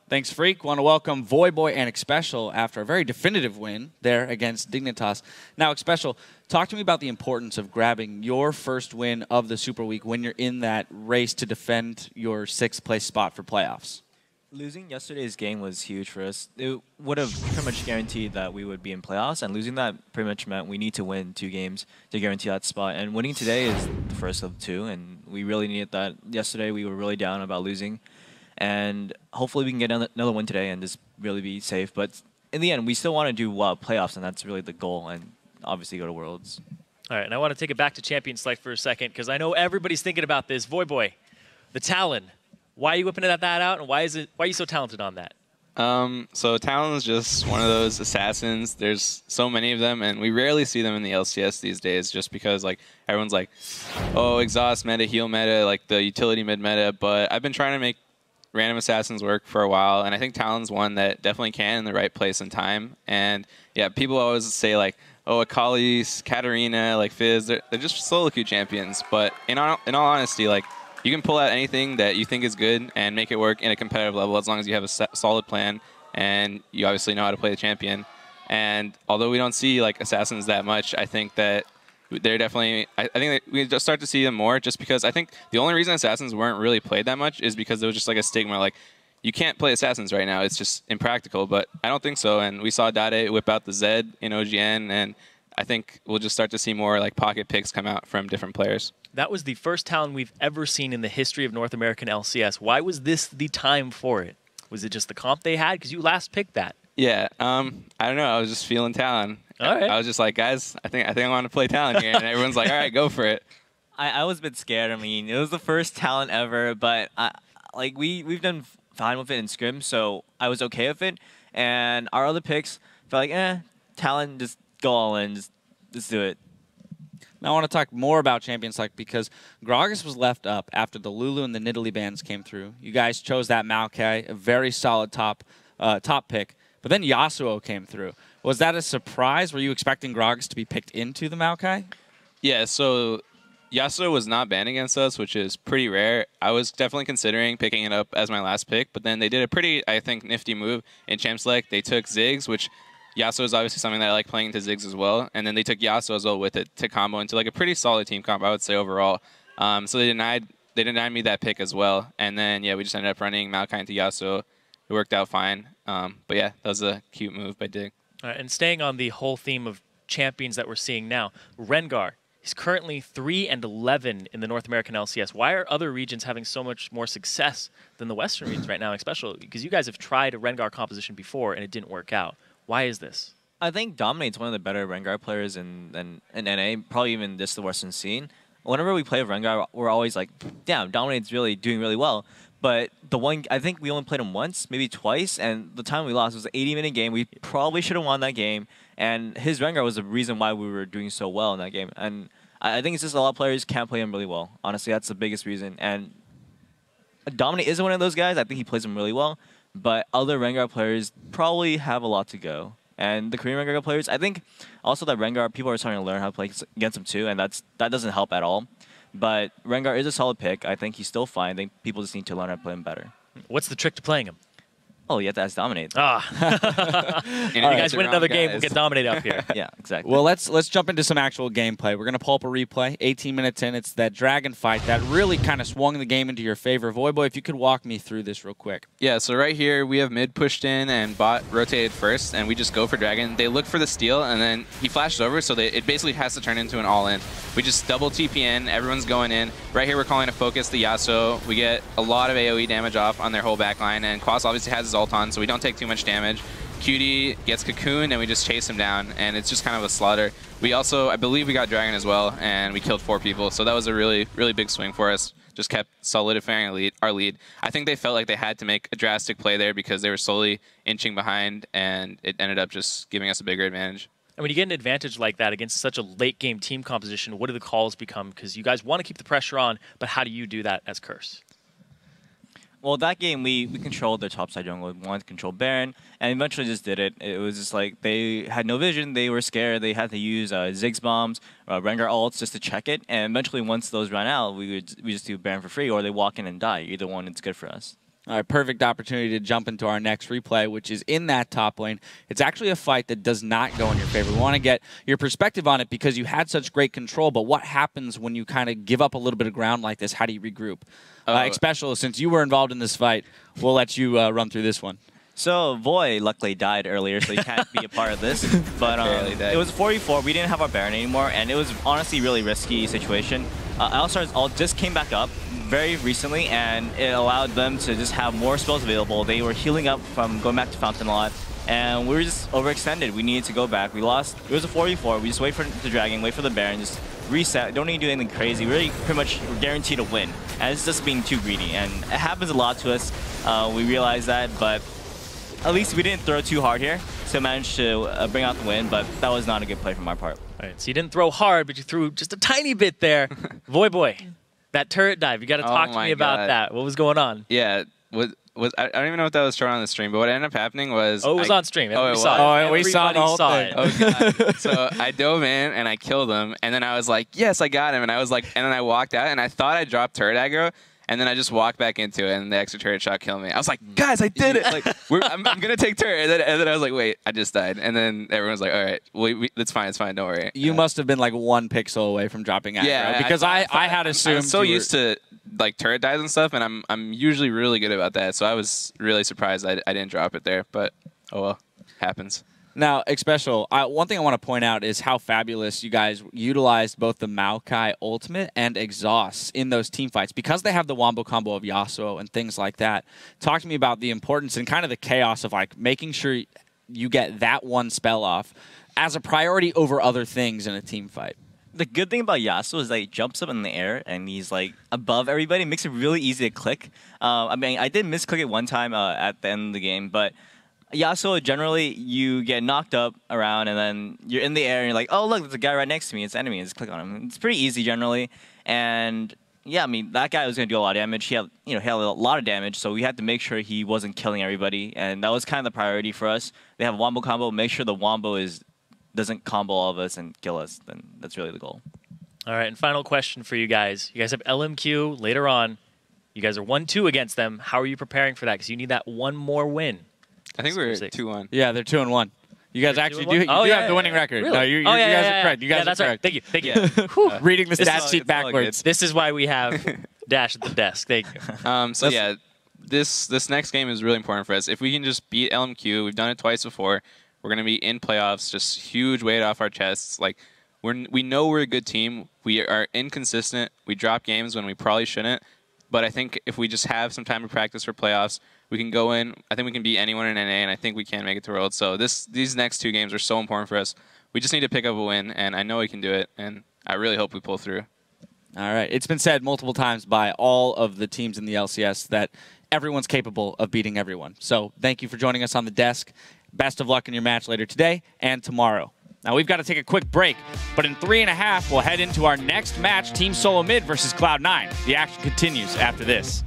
Thanks, Freak. Want to welcome Voyboy and Xpecial after a very definitive win there against Dignitas. Now, Xpecial, talk to me about the importance of grabbing your first win of the Super Week when you're in that race to defend your 6th place spot for playoffs. Losing yesterday's game was huge for us. It would have pretty much guaranteed that we would be in playoffs, and losing that pretty much meant we need to win 2 games to guarantee that spot. And winning today is the first of 2, and we really needed that. Yesterday we were really down about losing, and hopefully we can get another win today and just really be safe. But in the end, we still want to do playoffs, and that's really the goal, and obviously go to Worlds. All right, and I want to take it back to Champion Select for a second, because I know everybody's thinking about this. Voyboy, the Talon. Why are you whipping that out, and why are you so talented on that? So Talon is just one of those assassins. There's so many of them, and we rarely see them in the LCS these days just because like everyone's like, oh, exhaust meta, heal meta, like the utility mid meta. But I've been trying to make random assassins work for a while, and I think Talon's one that definitely can in the right place and time. And yeah, people always say like, oh, Akali, Katarina, like Fizz, they're just solo queue champions. But in all honesty, like, you can pull out anything that you think is good and make it work in a competitive level as long as you have a solid plan and you obviously know how to play the champion. And although we don't see like assassins that much, I think that they're definitely, I think that we just start to see them more just because I think the only reason assassins weren't really played that much is because there was just like a stigma like, you can't play assassins right now. It's just impractical, but I don't think so. And we saw Dade whip out the Zed in OGN, and I think we'll just start to see more like pocket picks come out from different players. That was the first Talon we've ever seen in the history of North American LCS. Why was this the time for it? Was it just the comp they had? Because you last picked that. Yeah, I don't know. I was just feeling Talon. All right. I was just like, guys, I think I want to play Talon here, and everyone's like, all right, go for it. I was a bit scared. I mean, it was the first Talon ever, but like we've done fine with it in scrim, so I was okay with it. And our other picks felt like, Talon, just go all in, just do it. Now I want to talk more about Champion Select because Gragas was left up after the Lulu and the Nidalee bans came through. You guys chose that Maokai, a very solid top pick, but then Yasuo came through. Was that a surprise? Were you expecting Gragas to be picked into the Maokai? Yeah, so Yasuo was not banned against us, which is pretty rare. I was definitely considering picking it up as my last pick, but then they did a pretty, I think, nifty move in Champ Select. They took Ziggs, which Yasuo is obviously something that I like playing into Ziggs as well, and then they took Yasuo as well with it to combo into like a pretty solid team combo, I would say overall. So they denied me that pick as well, and then yeah, we just ended up running Maokai into Yasuo. It worked out fine, but yeah, that was a cute move by Dig. All right, and staying on the whole theme of champions that we're seeing now, Rengar. He's currently 3-11 in the North American LCS. Why are other regions having so much more success than the Western regions right now, especially because you guys have tried a Rengar composition before and it didn't work out. Why is this? I think Dominate's one of the better Rengar players in NA, probably even just the Western scene. Whenever we play with Rengar, we're always like, damn, Dominate's really doing really well. But I think we only played him once, maybe twice, and the time we lost was an 80-minute game. We probably should have won that game, and his Rengar was the reason why we were doing so well in that game. And I think it's just a lot of players can't play him really well. Honestly, that's the biggest reason. And Dominate isn't one of those guys. I think he plays him really well. But other Rengar players probably have a lot to go. And the Korean Rengar players, I think also that Rengar, people are starting to learn how to play against him too, and that doesn't help at all. But Rengar is a solid pick. I think he's still fine. I think people just need to learn how to play him better. What's the trick to playing him? Oh, you have to ask Dominate. Ah. You guys win another game, we'll get Dominate up here. Yeah, exactly. Well, let's jump into some actual gameplay. We're going to pull up a replay, 18 minutes in. It's that dragon fight that really kind of swung the game into your favor. Voyboy, if you could walk me through this real quick. Yeah, so right here, we have mid pushed in and bot rotated first, and we just go for dragon. They look for the steal, and then he flashes over, so it basically has to turn into an all-in. We just double TP in, everyone's going in. Right here, we're calling a focus the Yasuo. We get a lot of AoE damage off on their whole backline, and Quas obviously has his ult on, so we don't take too much damage. QD gets cocooned, and we just chase him down, and it's just kind of a slaughter. We also, I believe we got dragon as well, and we killed 4 people, so that was a really, really big swing for us. Just kept solidifying our lead. I think they felt like they had to make a drastic play there because they were slowly inching behind, and it ended up just giving us a bigger advantage. And when you get an advantage like that against such a late-game team composition, what do the calls become? Because you guys want to keep the pressure on, but how do you do that as Curse? Well, that game, we controlled their topside jungle. We wanted to control Baron, and eventually just did it. It was just like they had no vision. They were scared. They had to use Ziggs bombs, Rengar ults just to check it. And eventually, once those ran out, we just do Baron for free, or they walk in and die. Either one, it's good for us. All right, perfect opportunity to jump into our next replay, which is in that top lane. It's actually a fight that does not go in your favor. We want to get your perspective on it because you had such great control, but what happens when you kind of give up a little bit of ground like this? How do you regroup? Especially since you were involved in this fight, we'll let you run through this one. So Voy luckily died earlier, so he can't be a part of this. But it was 4v4. We didn't have our Baron anymore, and it was honestly a really risky situation. Alistar's ult just came back up very recently, and it allowed them to just have more spells available. They were healing up from going back to Fountain a lot, and we were just overextended. We needed to go back. We lost. It was a 4v4. We just wait for the Dragon, wait for the Baron, just reset. Don't need to do anything crazy. We're pretty much guaranteed to win, and it's just being too greedy. And it happens a lot to us. We realize that, but at least we didn't throw too hard here, so managed to bring out the win, but that was not a good play from our part. All right, so you didn't throw hard, but you threw just a tiny bit there. Voy, that turret dive, you got to talk to me about that. What was going on? Yeah, I don't even know if that was shown on the stream, but what ended up happening was... Oh, it was on stream. We saw it. We saw the whole thing. Oh, God. So I dove in, and I killed him, and then I was like, yes, I got him, and I was like, and then I walked out, and I thought I dropped turret aggro, and then I just walked back into it, and the extra turret shot killed me. I was like, guys, I did it! Like, I'm going to take turret. And then I was like, wait, I just died. And then everyone was like, all right, it's fine, don't worry. You must have been like 1 pixel away from dropping aggro. Yeah, because I had assumed... I'm so used to like turret dives and stuff, and I'm usually really good about that, so I was really surprised I didn't drop it there, but oh well, happens. Now, Xpecial, one thing I want to point out is how fabulous you guys utilized both the Maokai ultimate and exhaust in those team fights because they have the wombo combo of Yasuo and things like that. Talk to me about the importance and kind of the chaos of like making sure you get that one spell off as a priority over other things in a team fight. The good thing about Yasuo is that he jumps up in the air and he's like above everybody. It makes it really easy to click. I mean, I did misclick it one time at the end of the game, but Yasuo, generally, you get knocked up around, and then you're in the air, and you're like, oh, look, there's a guy right next to me. It's an enemy. Just click on him. It's pretty easy, generally. And, yeah, I mean, that guy was going to do a lot of damage. He had a lot of damage, so we had to make sure he wasn't killing everybody, and that was kind of the priority for us. They have a wombo combo. Make sure the wombo doesn't combo all of us and kill us. Then that's really the goal. All right, and final question for you guys. You guys have LMQ later on. You guys are 1-2 against them. How are you preparing for that? Because you need that one more win. I think we're 2-1. Yeah, they're 2-1. You guys actually do have the winning record. Really? No, you guys are correct. You guys are correct. Right. Thank you. Reading the stat sheet backwards. This is why we have Dash at the desk. Thank you. So yeah, this next game is really important for us. If we can just beat LMQ, we've done it twice before. We're gonna be in playoffs. Just huge weight off our chests. Like we know we're a good team. We are inconsistent. We drop games when we probably shouldn't. But I think if we just have some time to practice for playoffs, we can go in. I think we can beat anyone in NA, and I think we can make it to Worlds. So these next 2 games are so important for us. We just need to pick up a win, and I know we can do it, and I really hope we pull through. All right. It's been said multiple times by all of the teams in the LCS that everyone's capable of beating everyone. So thank you for joining us on the desk. Best of luck in your match later today and tomorrow. Now, we've got to take a quick break, but in 3.5, we'll head into our next match, Team Solo Mid versus Cloud9. The action continues after this.